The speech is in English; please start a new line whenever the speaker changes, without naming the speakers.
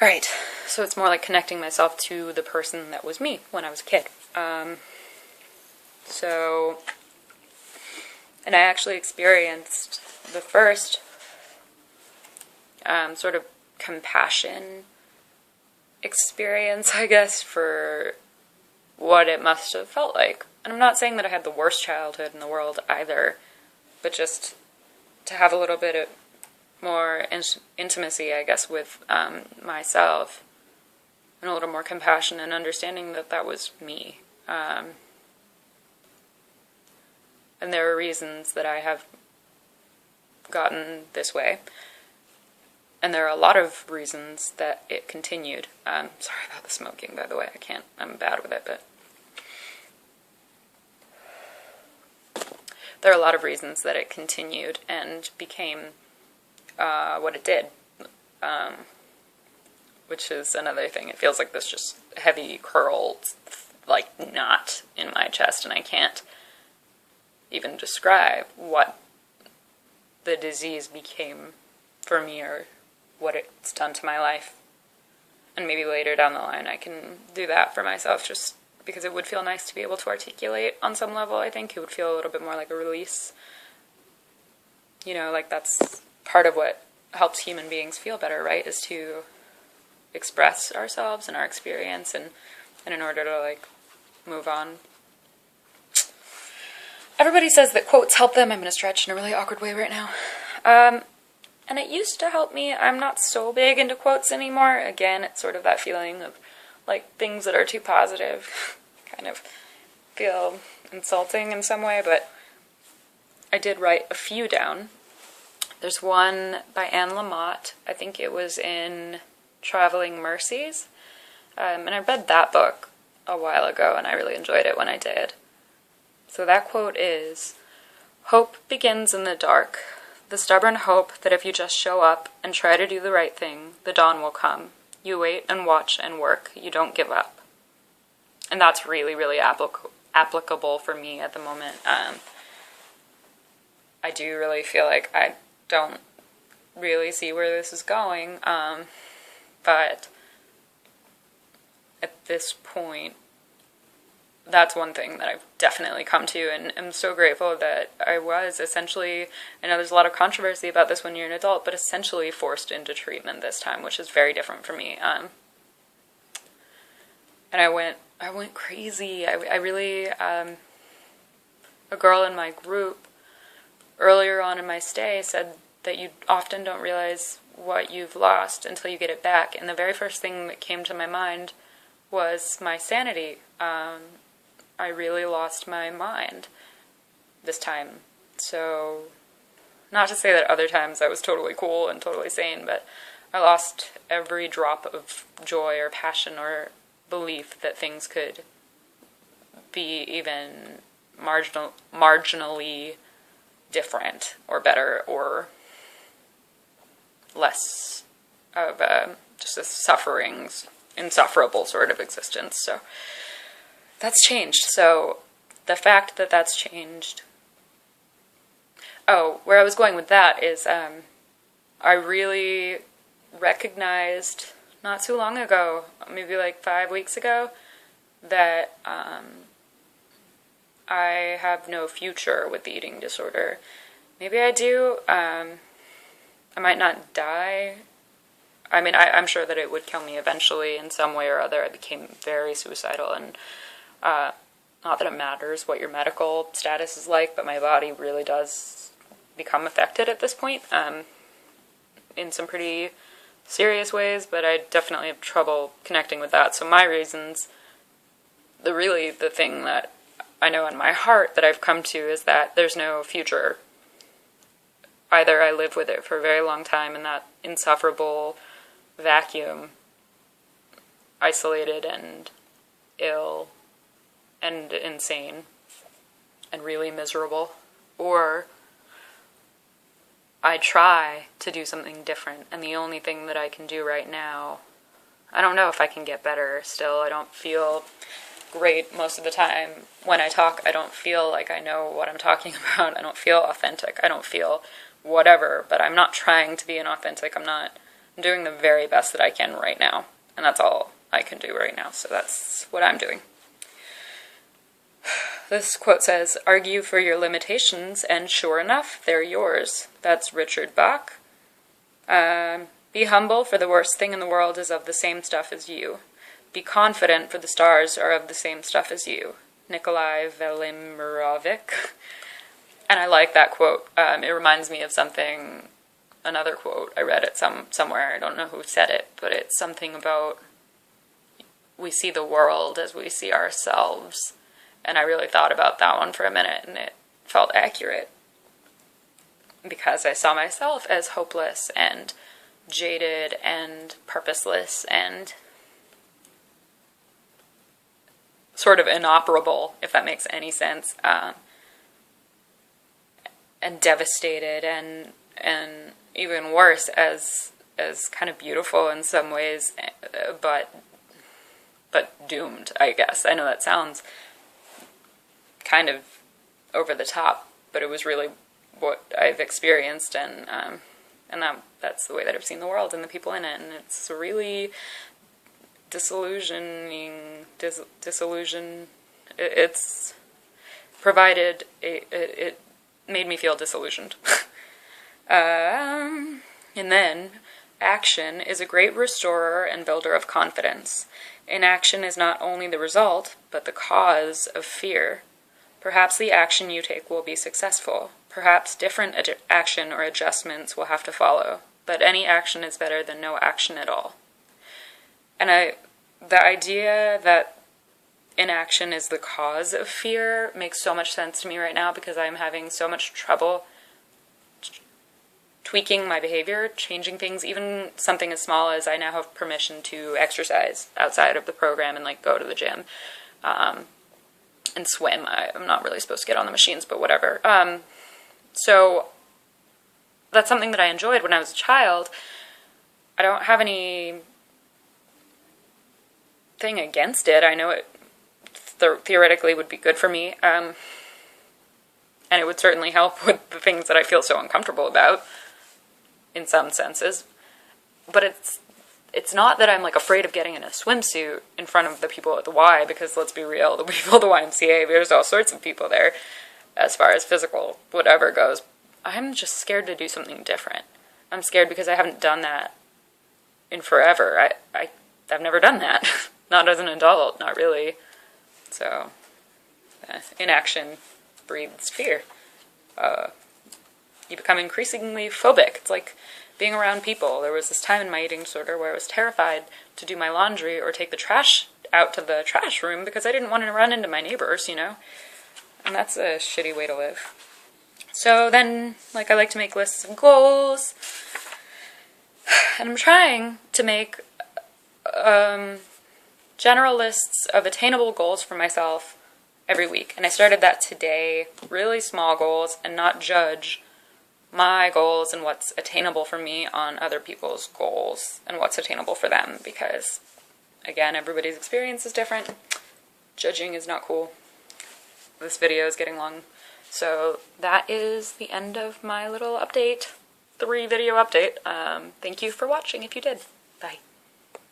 Alright, so it's more like connecting myself to the person that was me when I was a kid. And I actually experienced the first sort of compassion experience, I guess, for what it must have felt like. And I'm not saying that I had the worst childhood in the world either, but just to have a little bit of more intimacy, I guess, with myself, and a little more compassion and understanding that that was me. And there are reasons that I have gotten this way. And there are a lot of reasons that it continued. Sorry about the smoking, by the way. I'm bad with it, but there are a lot of reasons that it continued and became what it did. Which is another thing. It feels like this just heavy curled, like, knot in my chest, and I can't even describe what the disease became for me or what it's done to my life. And maybe later down the line I can do that for myself, just because it would feel nice to be able to articulate on some level. I think it would feel a little bit more like a release. You know, like that's part of what helps human beings feel better, right? Is to express ourselves and our experience, and in order to, like, move on. Everybody says that quotes help them. I'm going to stretch in a really awkward way right now. And it used to help me. I'm not so big into quotes anymore. Again, it's sort of that feeling of, like, things that are too positive kind of feel insulting in some way, but I did write a few down. There's one by Anne Lamott. I think it was in Traveling Mercies. And I read that book a while ago, and I really enjoyed it when I did. So that quote is, "Hope begins in the dark. The stubborn hope that if you just show up and try to do the right thing, the dawn will come. You wait and watch and work. You don't give up." And that's really, really applicable for me at the moment. I do really feel like I don't really see where this is going, but at this point, that's one thing that I've definitely come to, and I'm so grateful that I was essentially, I know there's a lot of controversy about this when you're an adult, but essentially forced into treatment this time, which is very different for me. And I went crazy. I really, a girl in my group earlier on in my stay said that you often don't realize what you've lost until you get it back. And the very first thing that came to my mind was my sanity. I really lost my mind this time. So, not to say that other times I was totally cool and totally sane, but I lost every drop of joy or passion or belief that things could be even marginally different or better or less of just a insufferable sort of existence. So that's changed. So the fact that that's changed. Oh, where I was going with that is I really recognized not too long ago, maybe like 5 weeks ago, that I have no future with the eating disorder. Maybe I do. I might not die. I mean, I'm sure that it would kill me eventually in some way or other. I became very suicidal, and not that it matters what your medical status is like, but my body really does become affected at this point in some pretty serious ways, but I definitely have trouble connecting with that. So my reasons, the thing that I know in my heart that I've come to is that there's no future. Either I live with it for a very long time in that insufferable vacuum, isolated and ill and insane and really miserable, or I try to do something different, and the only thing that I can do right now, I don't know if I can get better still. I don't feel great most of the time. When I talk, I don't feel like I know what I'm talking about. I don't feel authentic. I don't feel whatever, but I'm not trying to be inauthentic. I'm not I'm doing the very best that I can right now, and that's all I can do right now, so that's what I'm doing. This quote says, "Argue for your limitations, and sure enough, they're yours." That's Richard Bach. Be humble, for the worst thing in the world is of the same stuff as you. Be confident, for the stars are of the same stuff as you. Nikolai Velimirovic. And I like that quote. It reminds me of something, another quote. I read it somewhere. I don't know who said it, but it's something about we see the world as we see ourselves. And I really thought about that one for a minute, and it felt accurate. Because I saw myself as hopeless and jaded and purposeless and sort of inoperable, if that makes any sense, and devastated and even worse as kind of beautiful in some ways, but doomed, I guess. I know that sounds kind of over the top, but it was really what I've experienced, and that's the way that I've seen the world and the people in it, and it's really disillusioning. It's provided it made me feel disillusioned. And then, action is a great restorer and builder of confidence. Inaction is not only the result, but the cause of fear. Perhaps the action you take will be successful. Perhaps different action or adjustments will have to follow. But any action is better than no action at all. And the idea that inaction is the cause of fear makes so much sense to me right now, because I'm having so much trouble tweaking my behavior, changing things, even something as small as I now have permission to exercise outside of the program and like go to the gym and swim. I'm not really supposed to get on the machines, but whatever. So that's something that I enjoyed when I was a child. I don't have any thing against it. I know it theoretically would be good for me, and it would certainly help with the things that I feel so uncomfortable about in some senses. But it's not that I'm like afraid of getting in a swimsuit in front of the people at the Y, because let's be real, the people at the YMCA, there's all sorts of people there as far as physical whatever goes. I'm just scared to do something different. I'm scared because I haven't done that in forever. I've never done that. Not as an adult, not really. So, inaction breeds fear. You become increasingly phobic. It's like being around people. There was this time in my eating disorder where I was terrified to do my laundry or take the trash out to the trash room because I didn't want to run into my neighbors, you know? And that's a shitty way to live. So then, like, I like to make lists of goals, and I'm trying to make general lists of attainable goals for myself every week. And I started that today, really small goals, and not judge my goals and what's attainable for me on other people's goals and what's attainable for them, because, again, everybody's experience is different. Judging is not cool. This video is getting long. So that is the end of my little update, 3-video update. Thank you for watching if you did. Bye.